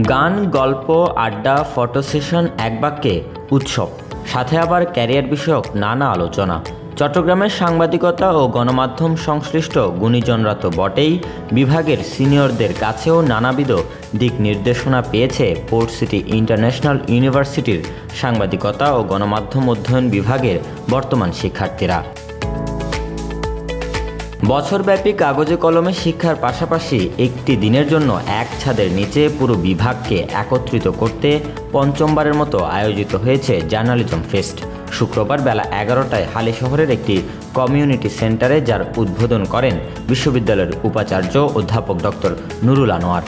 গান, গল্প, আড্ডা, ফটো সেশন, এক বাক্যে উৎসব, সাথে আবার ক্যারিয়ার বিষয়ক নানা আলোচনা। চট্টগ্রামের সাংবাদিকতা ও গণমাধ্যম সংশ্লিষ্ট গুণীজনরা তো বটেই, বিভাগের সিনিয়রদের কাছেও নানাবিধ দিক নির্দেশনা পেয়েছে পোর্ট সিটি ইন্টারন্যাশনাল ইউনিভার্সিটির সাংবাদিকতা ও গণমাধ্যম অধ্যয়ন বিভাগের বর্তমান শিক্ষার্থীরা। বছরব্যাপী কাগজে কলমে শিক্ষার পাশাপাশি একটি দিনের জন্য এক ছাদের নিচে পুরো বিভাগকে একত্রিত করতে পঞ্চমবারের মতো আয়োজিত হয়েছে জার্নালিজম ফেস্ট। শুক্রবার বেলা 11টায় হালিশহরের একটি কমিউনিটি সেন্টারে, যার উদ্বোধন করেন বিশ্ববিদ্যালয়ের উপাচার্য অধ্যাপক ডক্টর নুরুল আনোয়ার।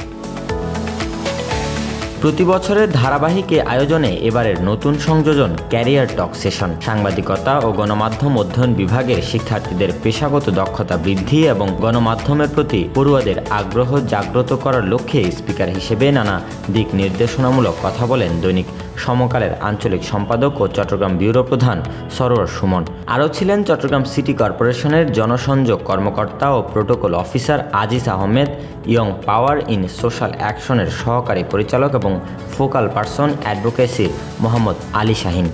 প্রতি বছরের ধারাবাহিক আয়োজনে এবারের নতুন সংযোজন ক্যারিয়ার টক সেশন। সাংবাদিকতা ও গণমাধ্যম অধ্যয়ন বিভাগের শিক্ষার্থীদের পেশাগত দক্ষতা বৃদ্ধি এবং গণমাধ্যমের প্রতি পড়ুয়াদের আগ্রহ জাগ্রত করার লক্ষ্যে স্পিকার হিসেবে নানা দিক নির্দেশনামূলক কথা বলেন দৈনিক সমকালের আঞ্চলিক সম্পাদক ও চট্টগ্রাম ব্যুরো প্রধান সরোয়ার সুমন। আরও ছিলেন চট্টগ্রাম সিটি কর্পোরেশনের জনসংযোগ কর্মকর্তা ও protocol officer Aziz Ahmed, young power in social অ্যাকশনের সহকারী পরিচালক এবং focal person advocacy Mohammad Ali Shahin.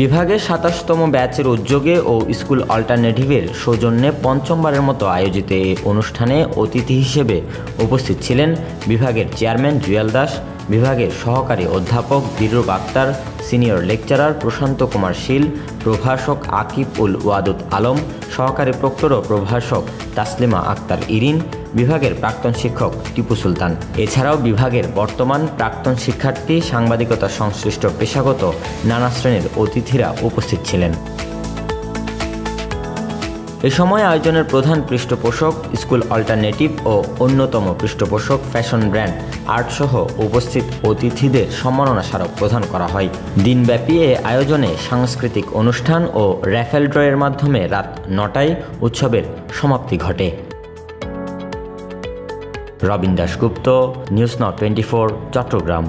বিভাগের ২৭তম ব্যাচের উদ্যোগে ও স্কুল অল্টারনেটিভের সৌজন্যে পঞ্চমবারের মতো আয়োজিত এই অনুষ্ঠানে অতিথি হিসেবে উপস্থিত ছিলেন বিভাগের চেয়ারম্যান জুয়েল দাস, বিভাগের সহকারী অধ্যাপক দিলরুব আক্তার, সিনিয়র লেকচারার প্রশান্ত কুমার শীল, প্রভাষক আকিব উল ওয়াদুদ আলম, সহকারী প্রক্টর ও প্রভাষক তাসলিমা আক্তার ইরিন, বিভাগের প্রাক্তন শিক্ষক টিপু সুলতান। এছাড়াও বিভাগের বর্তমান প্রাক্তন শিক্ষার্থী, সাংবাদিকতা সংশ্লিষ্ট পেশাগত নানা শ্রেণীর অতিথিরা উপস্থিত ছিলেন। এ সময় আয়োজনের প্রধান পৃষ্ঠপোষক স্কুল অল্টারনেটিভ ও অন্যতম পৃষ্ঠপোষক ফ্যাশন ব্র্যান্ড আর্টসহ উপস্থিত অতিথিদের সম্মাননা স্মারক প্রদান করা হয়। দিনব্যাপী এ আয়োজনে সাংস্কৃতিক অনুষ্ঠান ও র্যাফেল ড্রয়ের মাধ্যমে রাত ৯টায় উৎসবের সমাপ্তি ঘটে। Robin Dasgupta, news now 24, Chittagong.